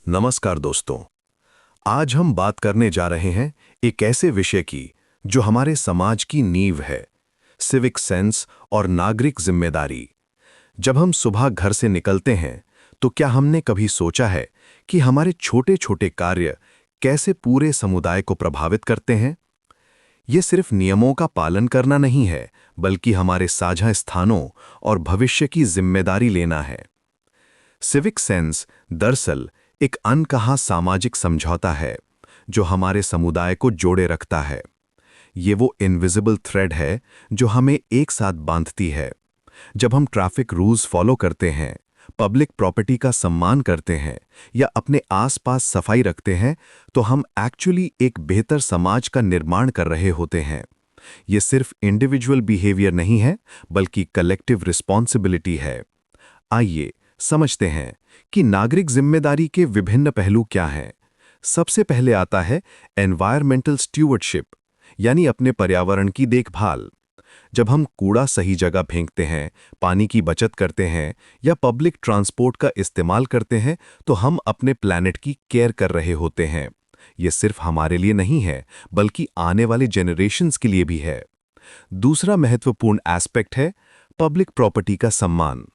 नमस्कार दोस्तों। आज हम बात करने जा रहे हैं एक ऐसे विषय की जो हमारे समाज की नींव है, सिविक सेंस और नागरिक जिम्मेदारी। जब हम सुबह घर से निकलते हैं तो क्या हमने कभी सोचा है कि हमारे छोटे-छोटे कार्य कैसे पूरे समुदाय को प्रभावित करते हैं? ये सिर्फ नियमों का पालन करना नहीं है, बल्कि हमारे साझा स्थानों और भविष्य की जिम्मेदारी लेना है। सिविक सेंस दरअसल एक अनकहा सामाजिक समझौता है जो हमारे समुदाय को जोड़े रखता है। ये वो इनविजिबल थ्रेड है जो हमें एक साथ बांधती है। जब हम ट्रैफिक रूल्स फॉलो करते हैं, पब्लिक प्रॉपर्टी का सम्मान करते हैं या अपने आसपास सफाई रखते हैं, तो हम एक्चुअली एक बेहतर समाज का निर्माण कर रहे होते हैं। ये सिर्फ इंडिविजुअल बिहेवियर नहीं है, बल्कि कलेक्टिव रिस्पॉन्सिबिलिटी है। आइए समझते हैं कि नागरिक जिम्मेदारी के विभिन्न पहलू क्या हैं। सबसे पहले आता है एनवायरमेंटल स्ट्यूवर्डशिप, यानी अपने पर्यावरण की देखभाल। जब हम कूड़ा सही जगह फेंकते हैं, पानी की बचत करते हैं या पब्लिक ट्रांसपोर्ट का इस्तेमाल करते हैं, तो हम अपने प्लैनेट की केयर कर रहे होते हैं। ये सिर्फ हमारे लिए नहीं है, बल्कि आने वाले जेनरेशन्स के लिए भी है। दूसरा महत्वपूर्ण एस्पेक्ट है पब्लिक प्रॉपर्टी का सम्मान।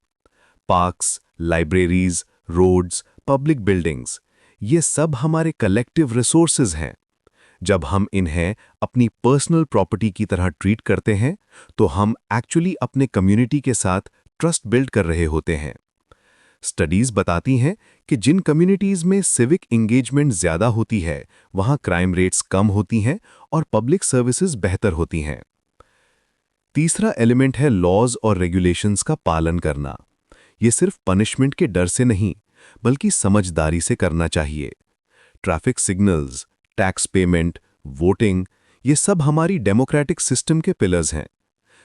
Parks, libraries, roads, public buildings, ये सब हमारे कलेक्टिव रिसोर्सेज हैं। जब हम इन्हें अपनी पर्सनल प्रॉपर्टी की तरह ट्रीट करते हैं, तो हम एक्चुअली अपने कम्युनिटी के साथ ट्रस्ट बिल्ड कर रहे होते हैं। स्टडीज बताती हैं कि जिन कम्युनिटीज में सिविक एंगेजमेंट ज्यादा होती है, वहां क्राइम रेट्स कम होती हैं और पब्लिक सर्विसेज बेहतर होती हैं। तीसरा एलिमेंट है लॉज और रेगुलेशंस का पालन करना। ये सिर्फ पनिशमेंट के डर से नहीं, बल्कि समझदारी से करना चाहिए। Traffic signals, tax payment, voting, ये सब हमारी डेमोक्रेटिक सिस्टम के पिलर्स हैं।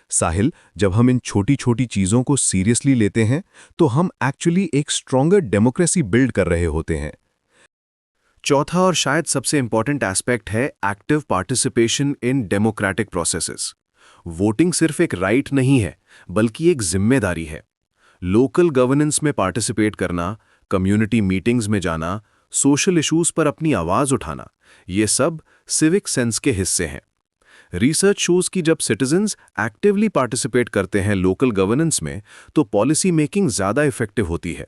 साहिल, जब हम इन छोटी-छोटी चीजों को सीरियसली लेते हैं, तो हम एक्चुअली एक स्ट्रॉन्गर डेमोक्रेसी बिल्ड कर रहे होते हैं। चौथा और शायद सबसे इंपॉर्टेंट एस्पेक्ट है active participation in democratic processes. Voting सिर्फ एक राइट नहीं है, बल्कि एक जिम्मेदारी है। लोकल गवर्नेंस में पार्टिसिपेट करना, कम्युनिटी मीटिंग्स में जाना, सोशल इश्यूज पर अपनी आवाज उठाना, ये सब सिविक सेंस के हिस्से हैं। रिसर्च शोज कि जब सिटीजन्स एक्टिवली पार्टिसिपेट करते हैं लोकल गवर्नेंस में, तो पॉलिसी मेकिंग ज्यादा इफेक्टिव होती है।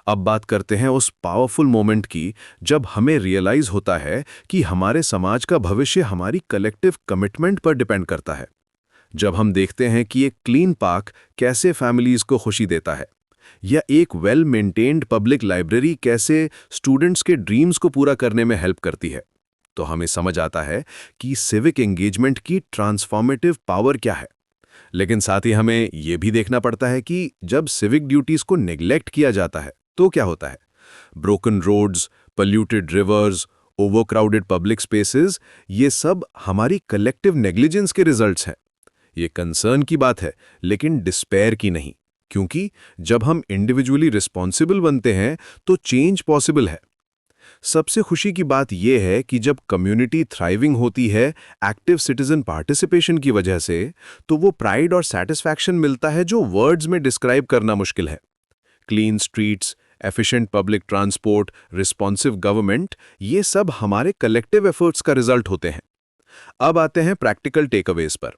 अब बात करते हैं उस पावरफुल मोमेंट की जब हमें रियलाइज होता है कि हमारे समाज का भविष्य हमारी कलेक्टिव कमिटमेंट पर डिपेंड करता है। जब हम देखते हैं कि एक क्लीन पार्क कैसे फैमिलीज को खुशी देता है, या एक वेल मेंटेन्ड पब्लिक लाइब्रेरी कैसे स्टूडेंट्स के ड्रीम्स को पूरा करने में हेल्प करती है, तो हमें समझ आता है कि सिविक एंगेजमेंट की ट्रांसफॉर्मेटिव पावर क्या है। लेकिन साथ ही हमें यह भी देखना पड़ता है कि जब सिविक ड्यूटीज को नेग्लेक्ट किया जाता है, तो क्या होता है। Broken roads, polluted rivers, overcrowded public spaces, ये सब हमारी कलेक्टिव नेग्लिजेंस के रिजल्ट्स हैं। ये कंसर्न की बात है, लेकिन डिस्पेयर की नहीं, क्योंकि जब हम इंडिविजुअली रिस्पॉन्सिबल बनते हैं तो चेंज पॉसिबल है। सबसे खुशी की बात यह है कि जब कम्युनिटी थ्राइविंग होती है एक्टिव सिटीजन पार्टिसिपेशन की वजह से, तो वो प्राइड और सैटिस्फैक्शन मिलता है जो वर्ड्स में डिस्क्राइब करना मुश्किल है। Clean streets, efficient public transport, responsive government, ये सब हमारे कलेक्टिव एफर्ट्स का रिजल्ट होते हैं। अब आते हैं प्रैक्टिकल टेकअवेज पर।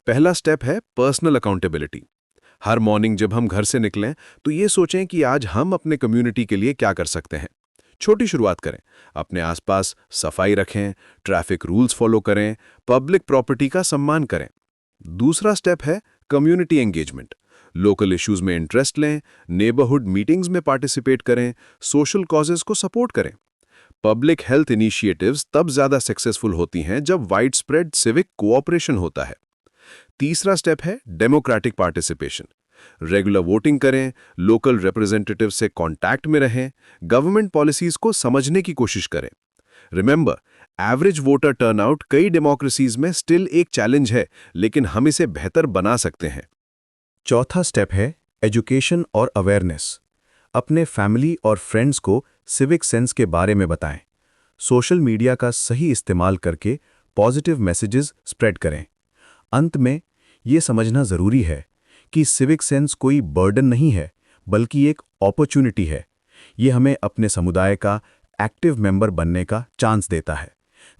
पहला स्टेप है पर्सनल अकाउंटेबिलिटी। हर मॉर्निंग जब हम घर से निकलें, तो ये सोचें कि आज हम अपने कम्युनिटी के लिए क्या कर सकते हैं। छोटी शुरुआत करें, अपने आसपास सफाई रखें, ट्रैफिक रूल्स फॉलो करें, पब्लिक प्रॉपर्टी का सम्मान करें। दूसरा स्टेप है कम्युनिटी एंगेजमेंट। लोकल इश्यूज में इंटरेस्ट लें, नेबरहुड मीटिंग्स में पार्टिसिपेट करें, सोशल कॉजेज को सपोर्ट करें। पब्लिक हेल्थ इनिशिएटिव्स तब ज्यादा सक्सेसफुल होती हैं जब वाइड स्प्रेड सिविक कोऑपरेशन होता है। तीसरा स्टेप है डेमोक्रेटिक पार्टिसिपेशन। रेगुलर वोटिंग करें, लोकल रिप्रेजेंटेटिव से कांटेक्ट में रहें, गवर्नमेंट पॉलिसीज को समझने की कोशिश करें। रिमेंबर, एवरेज वोटर टर्नआउट कई डेमोक्रेसीज में स्टिल एक चैलेंज है, लेकिन हम इसे बेहतर बना सकते हैं। चौथा स्टेप है एजुकेशन और अवेयरनेस। अपने फैमिली और फ्रेंड्स को सिविक सेंस के बारे में बताएं। सोशल मीडिया का सही इस्तेमाल करके पॉजिटिव मैसेजेस स्प्रेड करें। अंत में ये समझना जरूरी है कि सिविक सेंस कोई बर्डन नहीं है, बल्कि एक अपॉर्चुनिटी है। ये हमें अपने समुदाय का एक्टिव मेंबर बनने का चांस देता है।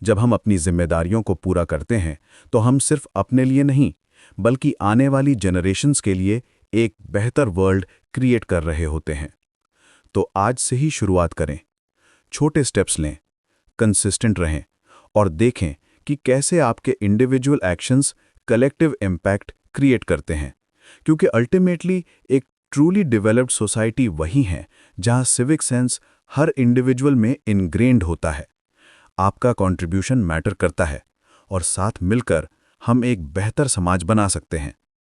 जब हम अपनी जिम्मेदारियों को पूरा करते हैं तो हम सिर्फ अपने लिए नहीं बल्कि आने वाली जनरेशन्स के लिए एक बेहतर वर्ल्ड क्रिएट कर रहे होते हैं। तो आज से ही शुरुआत करें, छोटे स्टेप्स लें, कंसिस्टेंट रहें और देखें कि कैसे आपके individual actions collective impact create करते हैं। क्योंकि अल्टीमेटली एक ट्रूली डेवलप्ड सोसाइटी वही है जहां सिविक सेंस हर इंडिविजुअल में इनग्रेन्ड होता है। आपका कंट्रीब्यूशन मैटर करता है और साथ मिलकर हम एक बेहतर समाज बना सकते हैं।